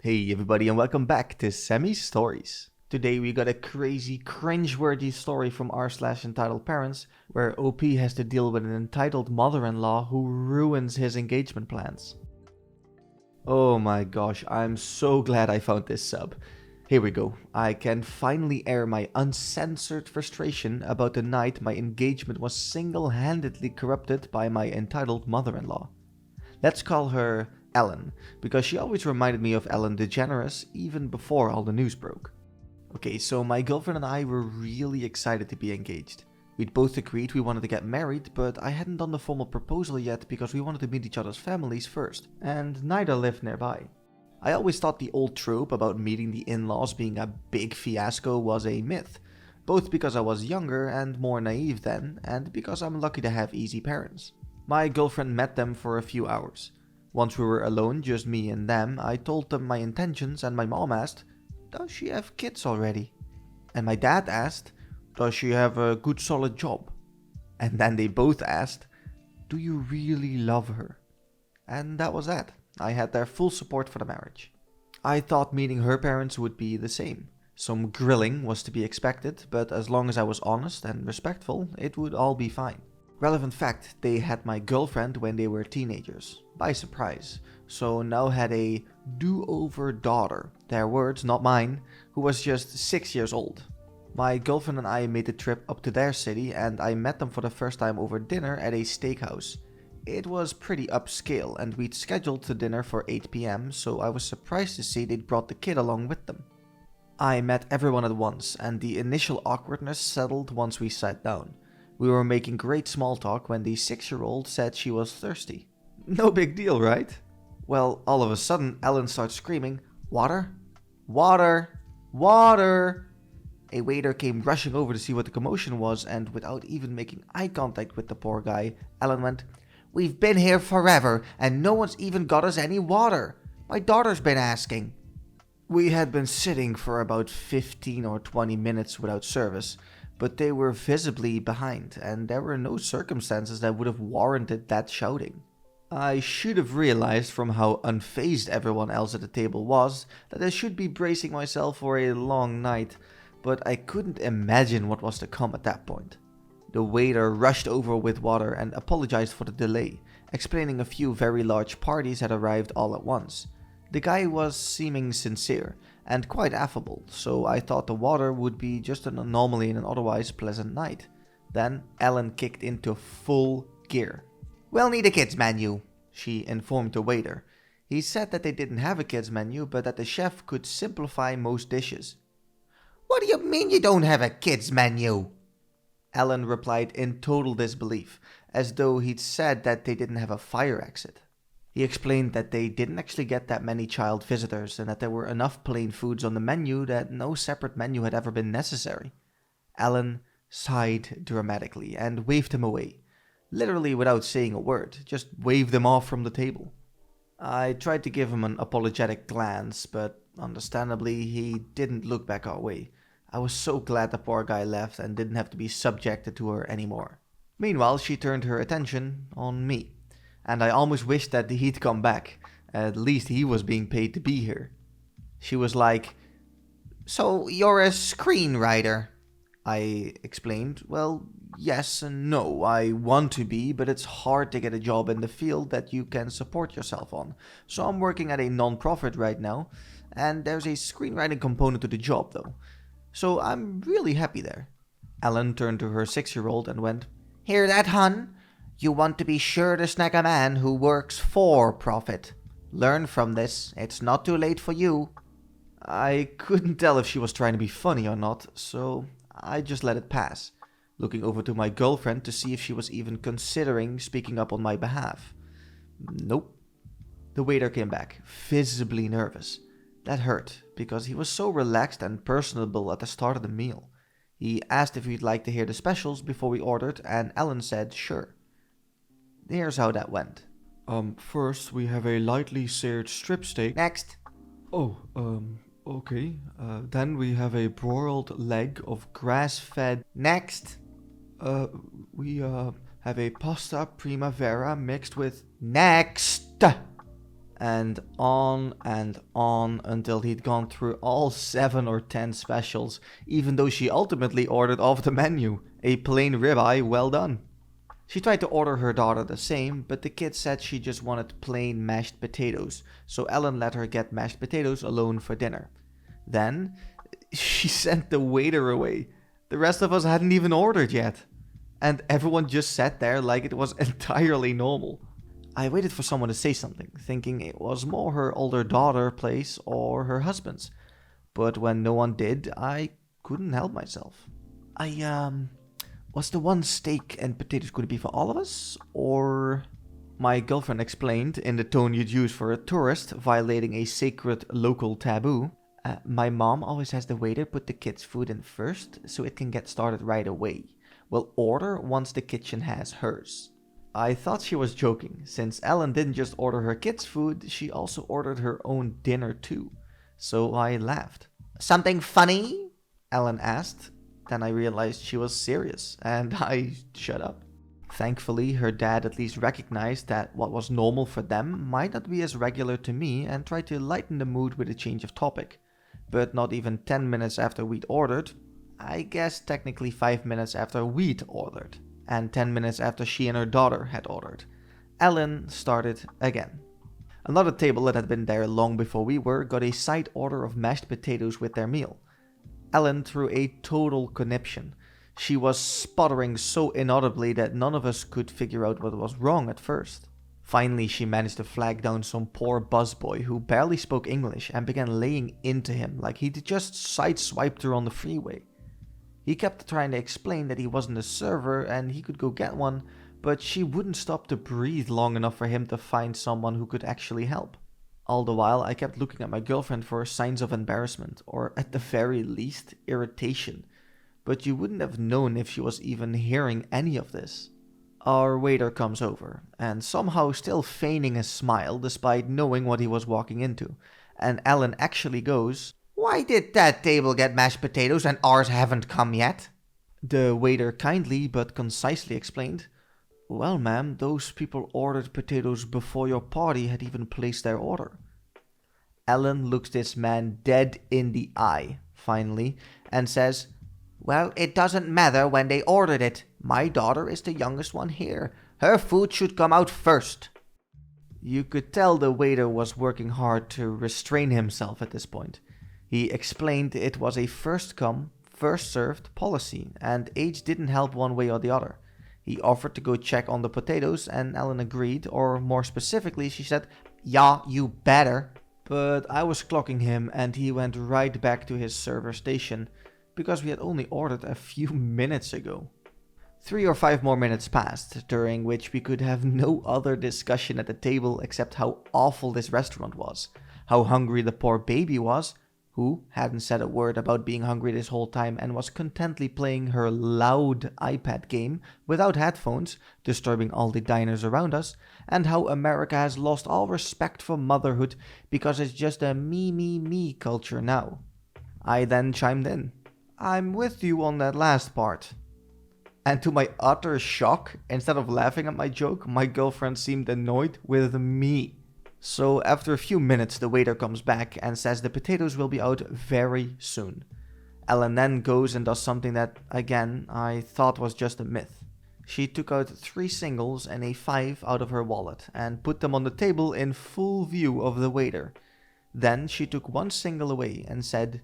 Hey everybody and welcome back to Semi Stories. Today we got a crazy cringe-worthy story from r/EntitledParents where OP has to deal with an entitled mother-in-law who ruins his engagement plans. Oh my gosh, I'm so glad I found this sub. Here we go. I can finally air my uncensored frustration about the night my engagement was single-handedly corrupted by my entitled mother-in-law. Let's call her Ellen, because she always reminded me of Ellen DeGeneres even before all the news broke. Okay, so my girlfriend and I were really excited to be engaged. We'd both agreed we wanted to get married, but I hadn't done the formal proposal yet because we wanted to meet each other's families first, and neither lived nearby. I always thought the old trope about meeting the in-laws being a big fiasco was a myth, both because I was younger and more naive then, and because I'm lucky to have easy parents. My girlfriend met them for a few hours. Once we were alone, just me and them, I told them my intentions and my mom asked, "Does she have kids already?" And my dad asked, "Does she have a good solid job?" And then they both asked, "Do you really love her?" And that was that. I had their full support for the marriage. I thought meeting her parents would be the same. Some grilling was to be expected, but as long as I was honest and respectful, it would all be fine. Relevant fact, they had my girlfriend when they were teenagers, by surprise, so now had a do-over daughter, their words, not mine, who was just 6 years old. My girlfriend and I made the trip up to their city and I met them for the first time over dinner at a steakhouse. It was pretty upscale and we'd scheduled the dinner for 8 p.m, so I was surprised to see they'd brought the kid along with them. I met everyone at once and the initial awkwardness settled once we sat down. We were making great small talk when the 6-year-old said she was thirsty. No big deal, right? Well, all of a sudden, Ellen starts screaming, "Water? Water! Water!" A waiter came rushing over to see what the commotion was, and without even making eye contact with the poor guy, Ellen went, "We've been here forever, and no one's even got us any water. My daughter's been asking." We had been sitting for about 15 or 20 minutes without service, but they were visibly behind, and there were no circumstances that would have warranted that shouting. I should have realized from how unfazed everyone else at the table was that I should be bracing myself for a long night, but I couldn't imagine what was to come at that point. The waiter rushed over with water and apologized for the delay, explaining a few very large parties had arrived all at once. The guy was seeming sincere and quite affable, so I thought the water would be just an anomaly in an otherwise pleasant night. Then Ellen kicked into full gear. "We'll need a kids menu," she informed the waiter. He said that they didn't have a kids menu, but that the chef could simplify most dishes. "What do you mean you don't have a kids menu?" Ellen replied in total disbelief, as though he'd said that they didn't have a fire exit. He explained that they didn't actually get that many child visitors and that there were enough plain foods on the menu that no separate menu had ever been necessary. Ellen sighed dramatically and waved him away, literally without saying a word, just waved him off from the table. I tried to give him an apologetic glance, but understandably he didn't look back our way. I was so glad the poor guy left and didn't have to be subjected to her anymore. Meanwhile, she turned her attention on me. And I almost wished that he'd come back. At least he was being paid to be here. She was like, "So you're a screenwriter?" I explained, "Well, yes and no. I want to be, but it's hard to get a job in the field that you can support yourself on. So I'm working at a non-profit right now, and there's a screenwriting component to the job though. So I'm really happy there." Ellen turned to her 6-year-old and went, "Hear that, hun? You want to be sure to snag a man who works for profit. Learn from this. It's not too late for you." I couldn't tell if she was trying to be funny or not, so I just let it pass, looking over to my girlfriend to see if she was even considering speaking up on my behalf. Nope. The waiter came back, visibly nervous. That hurt, because he was so relaxed and personable at the start of the meal. He asked if we'd like to hear the specials before we ordered, and Ellen said sure. Here's how that went. First we have a lightly seared strip steak. Next. Oh, okay. Then we have a broiled leg of grass-fed. Next. We have a pasta primavera mixed with. Next. and on until he'd gone through all 7 or 10 specials, even though she ultimately ordered off the menu, a plain ribeye well done. She tried to order her daughter the same, but the kid said she just wanted plain mashed potatoes, so Ellen let her get mashed potatoes alone for dinner. Then, she sent the waiter away. The rest of us hadn't even ordered yet. And everyone just sat there like it was entirely normal. I waited for someone to say something, thinking it was more her older daughter's place or her husband's. But when no one did, I couldn't help myself. Was the one steak and potatoes going to be for all of us? Or... My girlfriend explained, in the tone you'd use for a tourist violating a sacred local taboo. My mom always has the waiter put the kids' food in first, so it can get started right away. We'll order once the kitchen has hers. I thought she was joking, since Ellen didn't just order her kids' food, she also ordered her own dinner too. So I laughed. "Something funny?" Ellen asked. Then I realized she was serious, and I shut up. Thankfully, her dad at least recognized that what was normal for them might not be as regular to me and tried to lighten the mood with a change of topic. But not even 10 minutes after we'd ordered, I guess technically 5 minutes after we'd ordered, and 10 minutes after she and her daughter had ordered, Ellen started again. Another table that had been there long before we were got a side order of mashed potatoes with their meal. Ellen threw a total conniption. She was sputtering so inaudibly that none of us could figure out what was wrong at first. Finally, she managed to flag down some poor busboy who barely spoke English and began laying into him like he'd just sideswiped her on the freeway. He kept trying to explain that he wasn't a server and he could go get one, but she wouldn't stop to breathe long enough for him to find someone who could actually help. All the while, I kept looking at my girlfriend for signs of embarrassment, or at the very least, irritation. But you wouldn't have known if she was even hearing any of this. Our waiter comes over, and somehow still feigning a smile despite knowing what he was walking into, and Ellen actually goes, "Why did that table get mashed potatoes and ours haven't come yet?" The waiter kindly but concisely explained, "Well, ma'am, those people ordered potatoes before your party had even placed their order." Ellen looks this man dead in the eye, finally, and says, "Well, it doesn't matter when they ordered it. My daughter is the youngest one here. Her food should come out first." You could tell the waiter was working hard to restrain himself at this point. He explained it was a first come, first served policy, and age didn't help one way or the other. He offered to go check on the potatoes, and Ellen agreed, or more specifically, she said, "Yeah, you better." But I was clocking him, and he went right back to his server station, because we had only ordered a few minutes ago. 3 or 5 more minutes passed, during which we could have no other discussion at the table except how awful this restaurant was, how hungry the poor baby was, who hadn't said a word about being hungry this whole time and was contently playing her loud iPad game without headphones, disturbing all the diners around us, and how America has lost all respect for motherhood because it's just a me culture now. I then chimed in. "I'm with you on that last part." And to my utter shock, instead of laughing at my joke, my girlfriend seemed annoyed with me. So after a few minutes, the waiter comes back and says the potatoes will be out very soon. Ellen then goes and does something that, again, I thought was just a myth. She took out 3 singles and a 5 out of her wallet and put them on the table in full view of the waiter. Then she took 1 single away and said,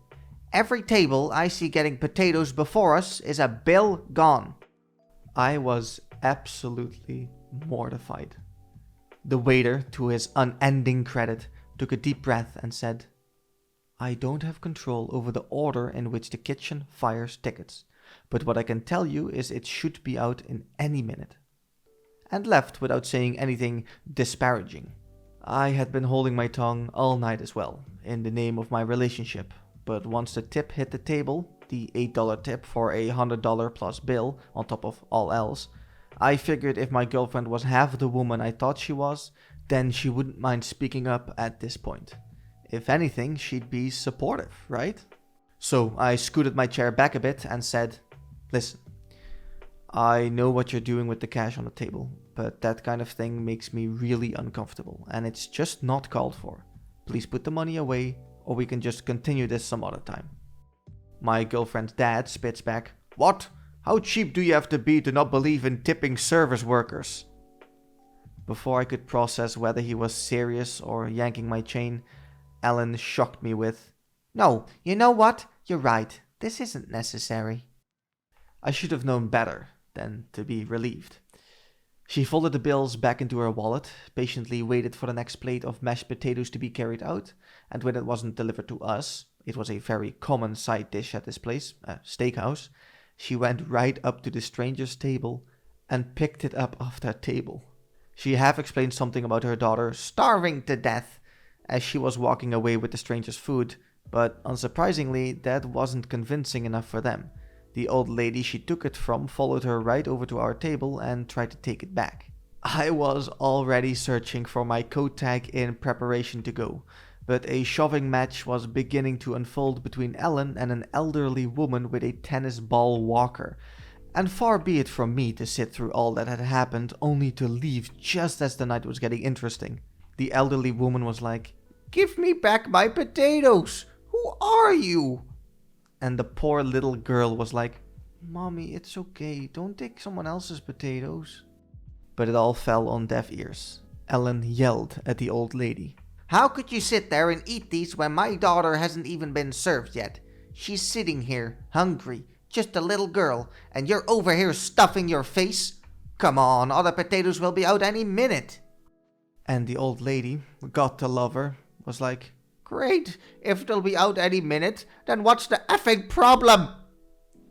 "Every table I see getting potatoes before us is a bill gone." I was absolutely mortified. The waiter, to his unending credit, took a deep breath and said, "I don't have control over the order in which the kitchen fires tickets, but what I can tell you is it should be out in any minute," and left without saying anything disparaging. I had been holding my tongue all night as well, in the name of my relationship, but once the tip hit the table, the $8 tip for a $100 plus bill on top of all else, I figured if my girlfriend was half the woman I thought she was, then she wouldn't mind speaking up at this point. If anything, she'd be supportive, right? So I scooted my chair back a bit and said, "Listen, I know what you're doing with the cash on the table, but that kind of thing makes me really uncomfortable, and it's just not called for. Please put the money away, or we can just continue this some other time. My girlfriend's dad spits back, "What? How cheap do you have to be to not believe in tipping service workers?" Before I could process whether he was serious or yanking my chain, Ellen shocked me with, "No, you know what? You're right. This isn't necessary." I should have known better than to be relieved. She folded the bills back into her wallet, patiently waited for the next plate of mashed potatoes to be carried out, and when it wasn't delivered to us, it was a very common side dish at this place, a steakhouse, she went right up to the stranger's table and picked it up off that table. She half explained something about her daughter starving to death as she was walking away with the stranger's food, but unsurprisingly, that wasn't convincing enough for them. The old lady she took it from followed her right over to our table and tried to take it back. I was already searching for my coat tag in preparation to go, but a shoving match was beginning to unfold between Ellen and an elderly woman with a tennis ball walker. And far be it from me to sit through all that had happened only to leave just as the night was getting interesting. The elderly woman was like, "Give me back my potatoes! Who are you?" And the poor little girl was like, "Mommy, it's okay. Don't take someone else's potatoes." But it all fell on deaf ears. Ellen yelled at the old lady. "How could you sit there and eat these when my daughter hasn't even been served yet? She's sitting here, hungry, just a little girl, and you're over here stuffing your face? Come on, other potatoes will be out any minute." And the old lady, got to love her, was like, "Great, if they'll be out any minute, then what's the effing problem?"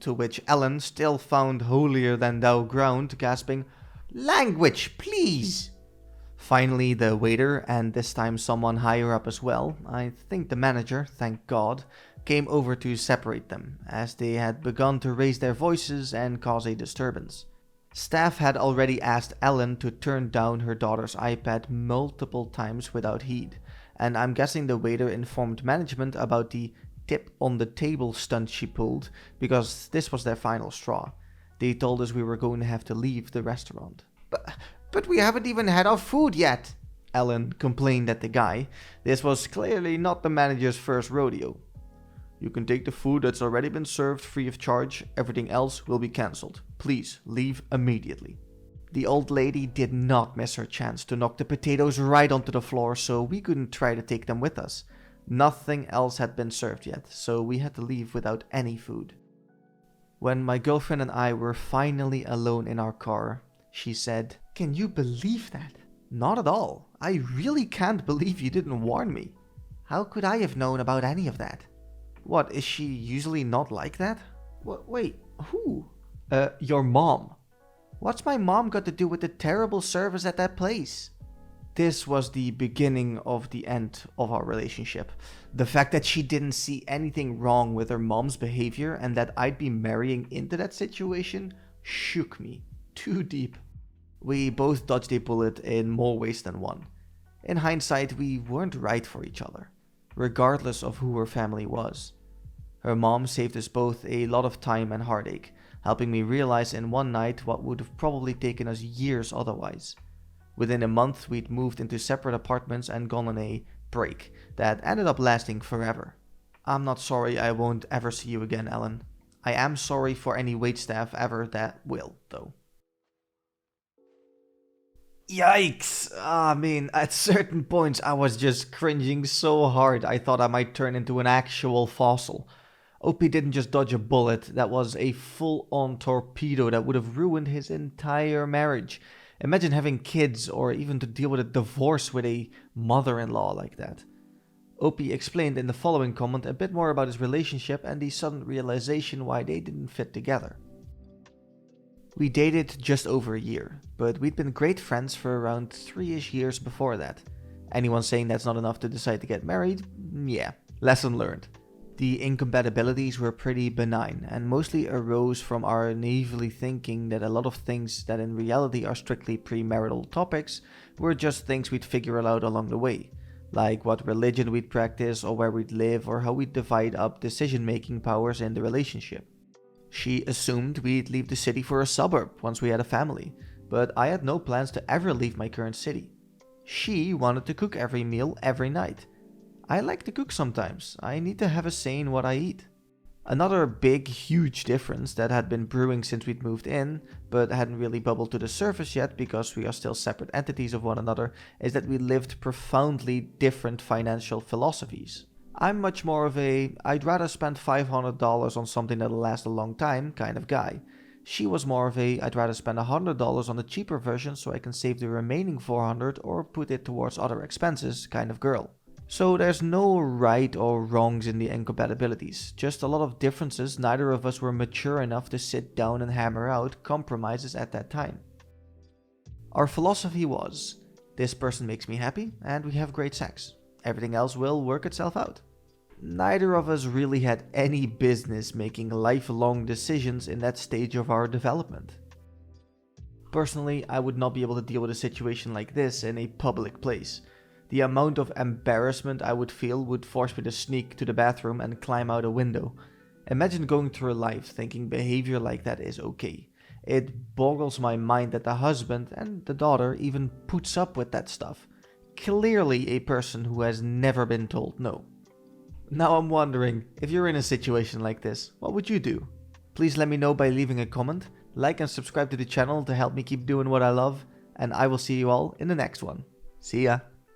To which Ellen still found holier-than-thou ground, gasping, "Language, please!" Finally, the waiter, and this time someone higher up as well, I think the manager, thank God, came over to separate them, as they had begun to raise their voices and cause a disturbance. Staff had already asked Ellen to turn down her daughter's iPad multiple times without heed, and I'm guessing the waiter informed management about the tip on the table stunt she pulled, because this was their final straw. They told us we were going to have to leave the restaurant. But we haven't even had our food yet," Ellen complained at the guy. This was clearly not the manager's first rodeo. "You can take the food that's already been served free of charge. Everything else will be cancelled. Please leave immediately." The old lady did not miss her chance to knock the potatoes right onto the floor, so we couldn't try to take them with us. Nothing else had been served yet, so we had to leave without any food. When my girlfriend and I were finally alone in our car, she said, "Can you believe that?" "Not at all. I really can't believe you didn't warn me." "How could I have known about any of that?" "What, is she usually not like that?" Wait, who?" Your mom." "What's my mom got to do with the terrible service at that place?" This was the beginning of the end of our relationship. The fact that she didn't see anything wrong with her mom's behavior and that I'd be marrying into that situation shook me too deep. We both dodged a bullet in more ways than one. In hindsight, we weren't right for each other, regardless of who her family was. Her mom saved us both a lot of time and heartache, helping me realize in one night what would have probably taken us years otherwise. Within a month, we'd moved into separate apartments and gone on a break that ended up lasting forever. I'm not sorry I won't ever see you again, Ellen. I am sorry for any waitstaff ever that will, though. Yikes! At certain points I was just cringing so hard I thought I might turn into an actual fossil. OP didn't just dodge a bullet, that was a full-on torpedo that would have ruined his entire marriage. Imagine having kids or even to deal with a divorce with a mother-in-law like that. OP explained in the following comment a bit more about his relationship and the sudden realization why they didn't fit together. We dated just over a year, but we'd been great friends for around 3-ish years before that. Anyone saying that's not enough to decide to get married? Yeah, lesson learned. The incompatibilities were pretty benign and mostly arose from our naively thinking that a lot of things that in reality are strictly premarital topics were just things we'd figure out along the way, like what religion we'd practice or where we'd live or how we'd divide up decision-making powers in the relationship. She assumed we'd leave the city for a suburb once we had a family, but I had no plans to ever leave my current city. She wanted to cook every meal every night. I like to cook sometimes. I need to have a say in what I eat. Another big, huge difference that had been brewing since we'd moved in, but hadn't really bubbled to the surface yet because we are still separate entities of one another, is that we lived profoundly different financial philosophies. I'm much more of a I'd rather spend $500 on something that'll last a long time kind of guy. She was more of a I'd rather spend $100 on the cheaper version so I can save the remaining $400 or put it towards other expenses kind of girl. So there's no right or wrongs in the incompatibilities, just a lot of differences. Neither of us were mature enough to sit down and hammer out compromises at that time. Our philosophy was, this person makes me happy and we have great sex. Everything else will work itself out. Neither of us really had any business making lifelong decisions in that stage of our development. Personally, I would not be able to deal with a situation like this in a public place. The amount of embarrassment I would feel would force me to sneak to the bathroom and climb out a window. Imagine going through life thinking behavior like that is okay. It boggles my mind that the husband and the daughter even puts up with that stuff. Clearly a person who has never been told no. Now I'm wondering, if you're in a situation like this, what would you do? Please let me know by leaving a comment, like and subscribe to the channel to help me keep doing what I love, and I will see you all in the next one. See ya!